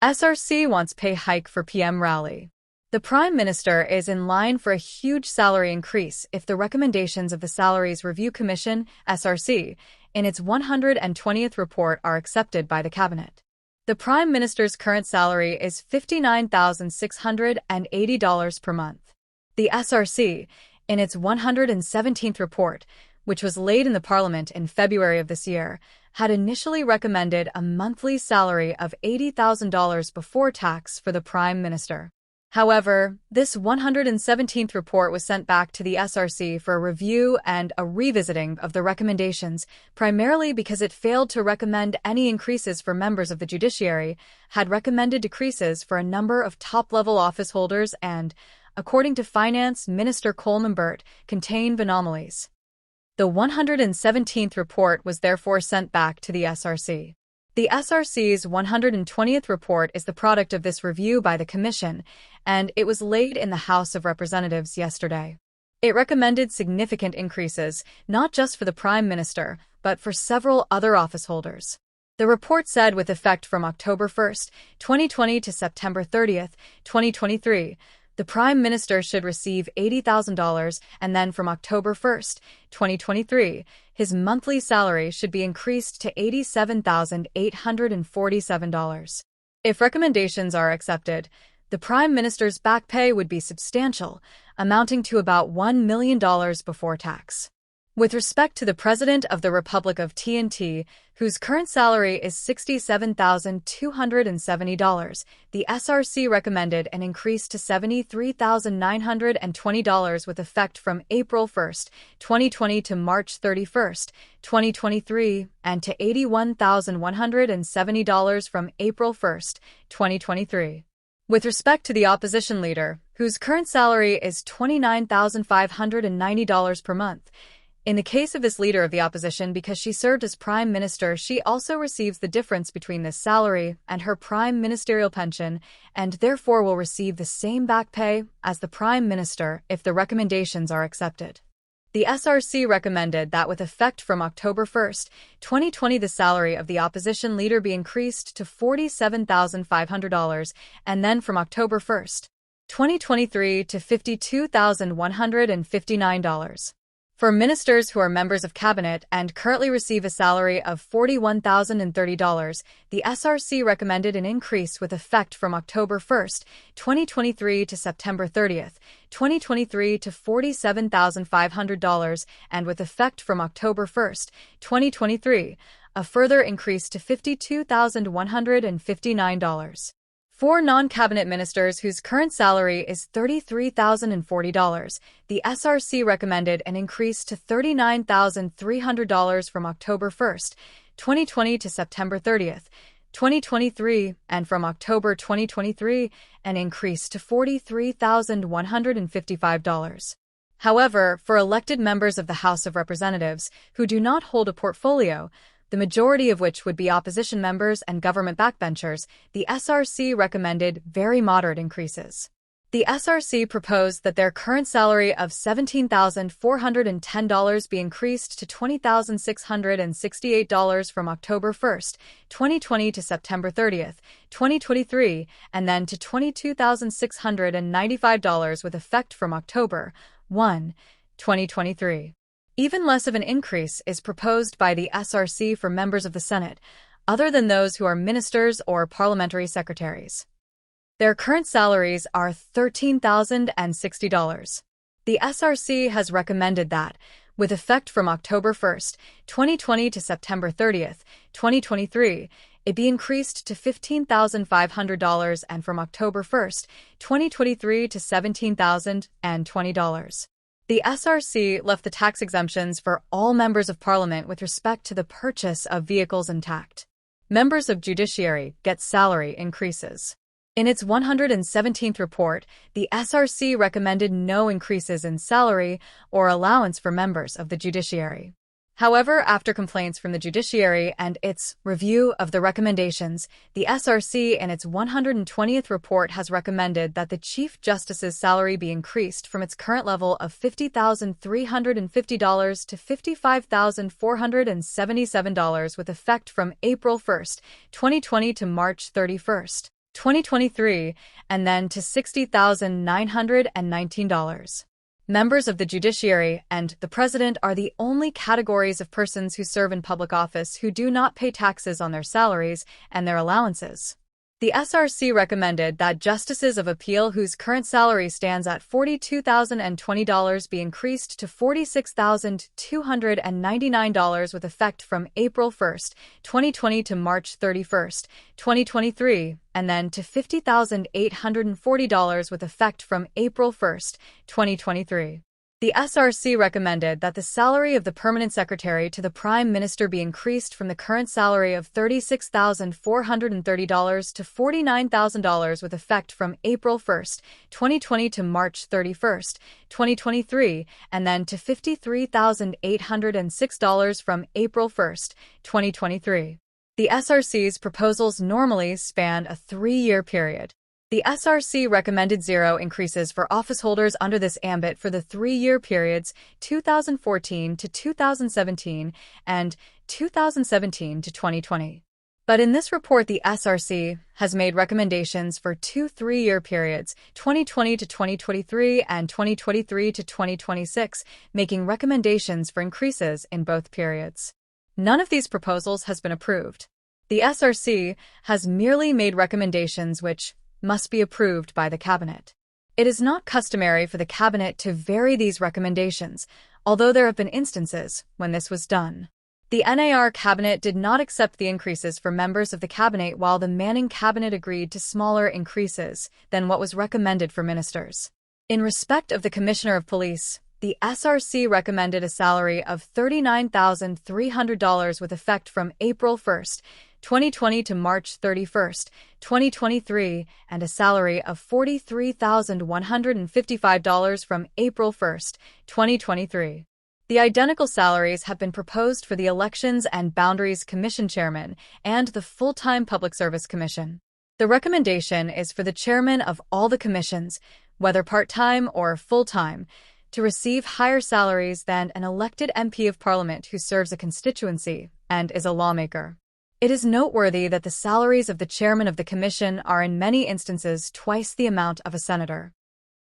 SRC wants pay hike for PM Rowley. The Prime Minister is in line for a huge salary increase if the recommendations of the Salaries Review Commission, SRC, in its 120th report are accepted by the Cabinet. The Prime Minister's current salary is $59,680 per month. The SRC, in its 117th report, which was laid in the Parliament in February of this year, had initially recommended a monthly salary of $80,000 before tax for the Prime Minister. However, this 117th report was sent back to the SRC for a review and a revisiting of the recommendations, primarily because it failed to recommend any increases for members of the Judiciary, had recommended decreases for a number of top-level office holders and, according to Finance Minister Coleman Burt, contained anomalies. The 117th report was therefore sent back to the SRC. The SRC's 120th report is the product of this review by the Commission, and it was laid in the House of Representatives yesterday. It recommended significant increases, not just for the Prime Minister, but for several other office holders. The report said with effect from October 1, 2020 to September 30, 2023, the Prime Minister should receive $80,000, and then from October 1, 2023, his monthly salary should be increased to $87,847. If recommendations are accepted, the Prime Minister's back pay would be substantial, amounting to about $1 million before tax. With respect to the President of the Republic of TNT, whose current salary is $67,270, the SRC recommended an increase to $73,920 with effect from April 1, 2020 to March 31, 2023, and to $81,170 from April 1, 2023. With respect to the opposition leader, whose current salary is $29,590 per month, in the case of this leader of the opposition, because she served as Prime Minister, she also receives the difference between this salary and her prime ministerial pension, and therefore will receive the same back pay as the Prime Minister if the recommendations are accepted. The SRC recommended that with effect from October 1, 2020, the salary of the opposition leader be increased to $47,500, and then from October 1, 2023 to $52,159. For ministers who are members of Cabinet and currently receive a salary of $41,030, the SRC recommended an increase with effect from October 1, 2023 to September 30, 2023 to $47,500, and with effect from October 1, 2023, a further increase to $52,159. For non-cabinet ministers whose current salary is $33,040, the SRC recommended an increase to $39,300 from October 1, 2020 to September 30, 2023, and from October 2023, an increase to $43,155. However, for elected members of the House of Representatives who do not hold a portfolio, the majority of which would be opposition members and government backbenchers, the SRC recommended very moderate increases. The SRC proposed that their current salary of $17,410 be increased to $20,668 from October 1, 2020 to September 30, 2023, and then to $22,695 with effect from October 1, 2023. Even less of an increase is proposed by the SRC for members of the Senate, other than those who are ministers or parliamentary secretaries. Their current salaries are $13,060. The SRC has recommended that, with effect from October 1, 2020 to September 30, 2023, it be increased to $15,500 and from October 1, 2023 to $17,020. The SRC left the tax exemptions for all members of Parliament with respect to the purchase of vehicles intact. Members of Judiciary get salary increases. In its 117th report, the SRC recommended no increases in salary or allowance for members of the Judiciary. However, after complaints from the Judiciary and its review of the recommendations, the SRC in its 120th report has recommended that the Chief Justice's salary be increased from its current level of $50,350 to $55,477 with effect from April 1, 2020 to March 31, 2023, and then to $60,919. Members of the Judiciary and the President are the only categories of persons who serve in public office who do not pay taxes on their salaries and their allowances. The SRC recommended that justices of appeal whose current salary stands at $42,020 be increased to $46,299 with effect from April 1, 2020 to March 31, 2023, and then to $50,840 with effect from April 1, 2023. The SRC recommended that the salary of the permanent secretary to the Prime Minister be increased from the current salary of $36,430 to $49,000 with effect from April 1, 2020 to March 31, 2023, and then to $53,806 from April 1, 2023. The SRC's proposals normally span a 3-year period. The SRC recommended 0 increases for office holders under this ambit for the 3-year periods 2014 to 2017 and 2017 to 2020. But in this report, the SRC has made recommendations for 2 3-year periods, 2020 to 2023 and 2023 to 2026, making recommendations for increases in both periods. None of these proposals has been approved. The SRC has merely made recommendations which must be approved by the Cabinet. It is not customary for the Cabinet to vary these recommendations, although there have been instances when this was done. The NAR Cabinet did not accept the increases for members of the Cabinet, while the Manning Cabinet agreed to smaller increases than what was recommended for ministers. In respect of the Commissioner of Police, the SRC recommended a salary of $39,300 with effect from April 1, 2020 to March 31, 2023, and a salary of $43,155 from April 1, 2023. The identical salaries have been proposed for the Elections and Boundaries Commission Chairman and the Full-Time Public Service Commission. The recommendation is for the chairman of all the commissions, whether part-time or full-time, to receive higher salaries than an elected MP of Parliament who serves a constituency and is a lawmaker. It is noteworthy that the salaries of the chairman of the commission are in many instances twice the amount of a senator.